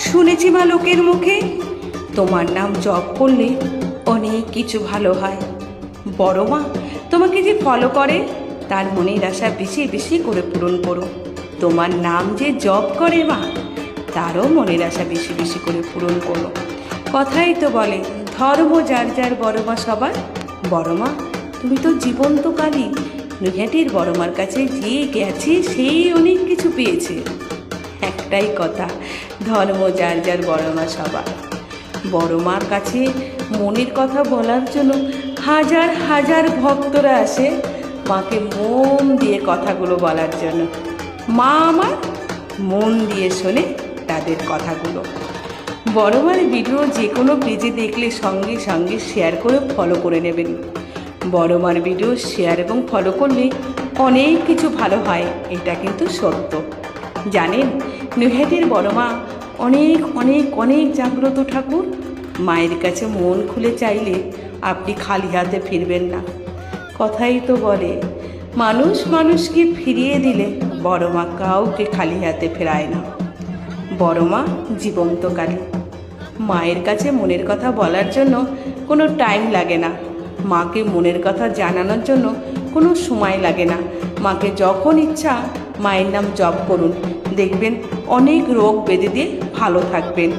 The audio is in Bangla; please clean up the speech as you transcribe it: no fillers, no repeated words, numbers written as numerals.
শুনেছি মা লোকের মুখে তোমার নাম জপ করলে অনেক কিছু ভালো হয়। বড় মা তোমাকে যে ফলো করে তার মনের আশা বেশি বেশি করে পূরণ করো। তোমার নাম যে জপ করে মা, তারও মনের আশা বেশি বেশি করে পূরণ করো। কথাই তো বলে, ধর্ম যার যার, বড় মা সবার। বড় মা তুমি তো জীবন্ত কালী। নৈহাটির বড় মার কাছে যে গেছে সেই অনেক কিছু পেয়েছে। একটাই কথা, ধর্ম যার যার, বড় মা সবার। বড় মার কাছে মনের কথা বলার জন্য হাজার হাজার ভক্তরা আসে মাকে মন দিয়ে কথাগুলো বলার জন্য। মা আমার মন দিয়ে শোনে তাদের কথাগুলো। বড় মার ভিডিও যে কোনো পেজে দেখলে সঙ্গে সঙ্গে শেয়ার করে ফলো করে নেবেন। বড় মার ভিডিও শেয়ার এবং ফলো করলে অনেক কিছু ভালো হয়, এটা কিন্তু সত্য। জানেন, নৈহাটির বড় মা অনেক অনেক অনেক জাগ্রত ঠাকুর। মায়ের কাছে মন খুলে চাইলে আপনি খালি হাতে ফিরবেন না। কথাই তো বলে, মানুষ মানুষকে ফিরিয়ে দিলে বড় মা কাউকে খালি হাতে ফেরায় না। বড় মা জীবন্ত কালী। মায়ের কাছে মনের কথা বলার জন্য কোনো টাইম লাগে না। মাকে মনের কথা জানানোর জন্য কোনো সময় লাগে না। মাকে যখন ইচ্ছা মায়ের নাম জপ করুন, দেখবেন অনেক রোগ ব্যাধি দিয়ে ভালো থাকবেন।